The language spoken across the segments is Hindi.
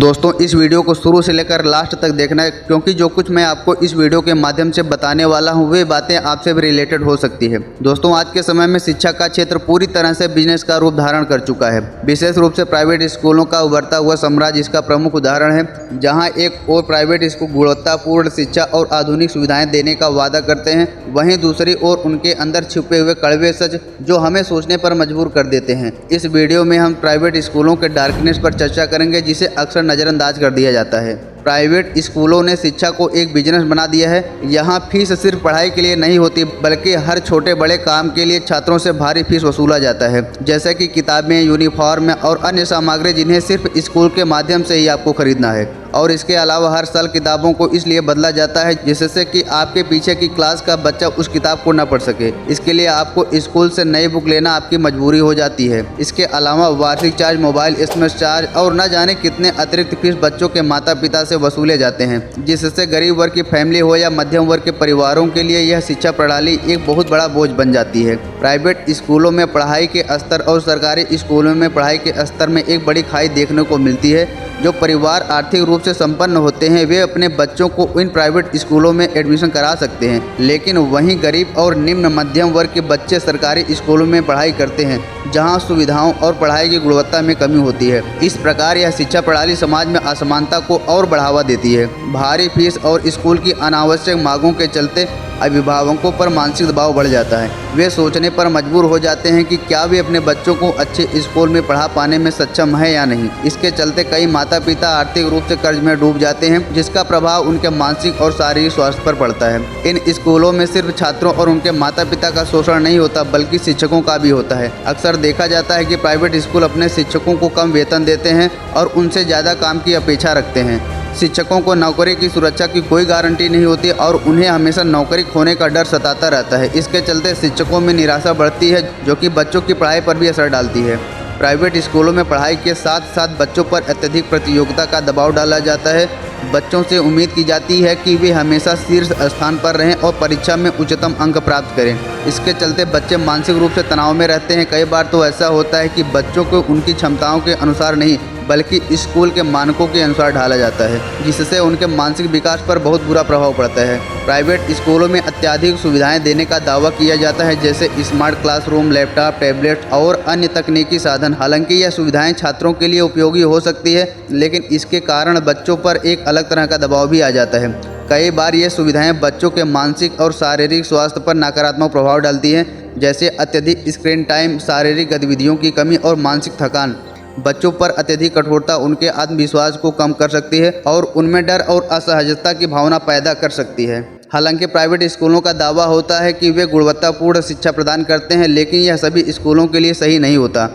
दोस्तों इस वीडियो को शुरू से लेकर लास्ट तक देखना है, क्योंकि जो कुछ मैं आपको इस वीडियो के माध्यम से बताने वाला हूं वे बातें आपसे भी रिलेटेड हो सकती है। दोस्तों आज के समय में शिक्षा का क्षेत्र पूरी तरह से बिजनेस का रूप धारण कर चुका है। विशेष रूप से प्राइवेट स्कूलों का उभरता हुआ साम्राज्य इसका प्रमुख उदाहरण है, जहाँ एक और प्राइवेट स्कूल गुणवत्तापूर्ण शिक्षा और आधुनिक सुविधाएं देने का वादा करते हैं, वहीं दूसरी ओर उनके अंदर छिपे हुए कड़वे सच जो हमें सोचने पर मजबूर कर देते हैं। इस वीडियो में हम प्राइवेट स्कूलों के डार्कनेस पर चर्चा करेंगे, जिसे अक्सर नज़रअंदाज कर दिया जाता है। प्राइवेट स्कूलों ने शिक्षा को एक बिजनेस बना दिया है। यहाँ फीस सिर्फ पढ़ाई के लिए नहीं होती, बल्कि हर छोटे बड़े काम के लिए छात्रों से भारी फीस वसूला जाता है, जैसे कि किताबें, यूनिफॉर्म और अन्य सामग्री जिन्हें सिर्फ स्कूल के माध्यम से ही आपको खरीदना है। और इसके अलावा हर साल किताबों को इसलिए बदला जाता है जिससे कि आपके पीछे की क्लास का बच्चा उस किताब को न पढ़ सके। इसके लिए आपको स्कूल से नई बुक लेना आपकी मजबूरी हो जाती है। इसके अलावा वार्षिक चार्ज, मोबाइल एसएमएस चार्ज और न जाने कितने अतिरिक्त फीस बच्चों के माता पिता से वसूले जाते हैं, जिससे गरीब वर्ग की फैमिली हो या मध्यम वर्ग के परिवारों के लिए यह शिक्षा प्रणाली एक बहुत बड़ा बोझ बन जाती है। प्राइवेट स्कूलों में पढ़ाई के स्तर और सरकारी स्कूलों में पढ़ाई के स्तर में एक बड़ी खाई देखने को मिलती है। जो परिवार आर्थिक रूप से संपन्न होते हैं वे अपने बच्चों को इन प्राइवेट स्कूलों में एडमिशन करा सकते हैं, लेकिन वहीं गरीब और निम्न मध्यम वर्ग के बच्चे सरकारी स्कूलों में पढ़ाई करते हैं, जहां सुविधाओं और पढ़ाई की गुणवत्ता में कमी होती है। इस प्रकार यह शिक्षा प्रणाली समाज में असमानता को और बढ़ावा देती है। भारी फीस और स्कूल की अनावश्यक मांगों के चलते अभिभावकों पर मानसिक दबाव बढ़ जाता है। वे सोचने पर मजबूर हो जाते हैं कि क्या वे अपने बच्चों को अच्छे स्कूल में पढ़ा पाने में सक्षम है या नहीं। इसके चलते कई माता पिता आर्थिक रूप से कर्ज में डूब जाते हैं, जिसका प्रभाव उनके मानसिक और शारीरिक स्वास्थ्य पर पड़ता है। इन स्कूलों में सिर्फ छात्रों और उनके माता पिता का शोषण नहीं होता, बल्कि शिक्षकों का भी होता है। अक्सर देखा जाता है कि प्राइवेट स्कूल अपने शिक्षकों को कम वेतन देते हैं और उनसे ज़्यादा काम की अपेक्षा रखते हैं। शिक्षकों को नौकरी की सुरक्षा की कोई गारंटी नहीं होती और उन्हें हमेशा नौकरी खोने का डर सताता रहता है। इसके चलते शिक्षकों में निराशा बढ़ती है, जो कि बच्चों की पढ़ाई पर भी असर डालती है। प्राइवेट स्कूलों में पढ़ाई के साथ साथ बच्चों पर अत्यधिक प्रतियोगिता का दबाव डाला जाता है। बच्चों से उम्मीद की जाती है कि वे हमेशा शीर्ष स्थान पर रहें और परीक्षा में उच्चतम अंक प्राप्त करें। इसके चलते बच्चे मानसिक रूप से तनाव में रहते हैं। कई बार तो ऐसा होता है कि बच्चों को उनकी क्षमताओं के अनुसार नहीं, बल्कि स्कूल के मानकों के अनुसार ढाला जाता है, जिससे उनके मानसिक विकास पर बहुत बुरा प्रभाव पड़ता है। प्राइवेट स्कूलों में अत्याधिक सुविधाएं देने का दावा किया जाता है, जैसे स्मार्ट क्लासरूम, लैपटॉप, टैबलेट और अन्य तकनीकी साधन। हालांकि यह सुविधाएं छात्रों के लिए उपयोगी हो सकती है, लेकिन इसके कारण बच्चों पर एक अलग तरह का दबाव भी आ जाता है। कई बार ये सुविधाएं बच्चों के मानसिक और शारीरिक स्वास्थ्य पर नकारात्मक प्रभाव डालती हैं, जैसे अत्यधिक स्क्रीन टाइम, शारीरिक गतिविधियों की कमी और मानसिक थकान। बच्चों पर अत्यधिक कठोरता उनके आत्मविश्वास को कम कर सकती है और उनमें डर और असहजता की भावना पैदा कर सकती है। हालांकि प्राइवेट स्कूलों का दावा होता है कि वे गुणवत्तापूर्ण शिक्षा प्रदान करते हैं, लेकिन यह सभी स्कूलों के लिए सही नहीं होता।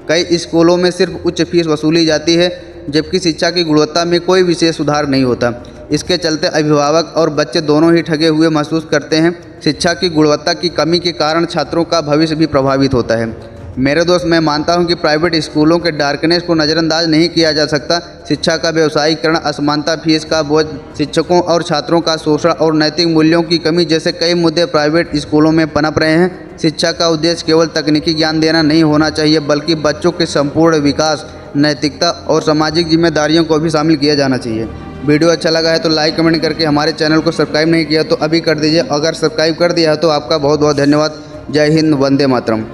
कई स्कूलों में सिर्फ उच्च फीस वसूली जाती है, जबकि शिक्षा की गुणवत्ता में कोई विशेष सुधार नहीं होता। इसके चलते अभिभावक और बच्चे दोनों ही ठगे हुए महसूस करते हैं। शिक्षा की गुणवत्ता की कमी के कारण छात्रों का भविष्य भी प्रभावित होता है। मेरे दोस्त, मैं मानता हूं कि प्राइवेट स्कूलों के डार्कनेस को नज़रअंदाज नहीं किया जा सकता। शिक्षा का व्यवसायीकरण, असमानता, फीस का बोझ, शिक्षकों और छात्रों का शोषण और नैतिक मूल्यों की कमी जैसे कई मुद्दे प्राइवेट स्कूलों में पनप रहे हैं। शिक्षा का उद्देश्य केवल तकनीकी ज्ञान देना नहीं होना चाहिए, बल्कि बच्चों के संपूर्ण विकास, नैतिकता और सामाजिक जिम्मेदारियों को भी शामिल किया जाना चाहिए। वीडियो अच्छा लगा है तो लाइक कमेंट करके हमारे चैनल को सब्सक्राइब नहीं किया तो अभी कर दीजिए। अगर सब्सक्राइब कर दिया है तो आपका बहुत बहुत धन्यवाद। जय हिंद, वंदे मातरम।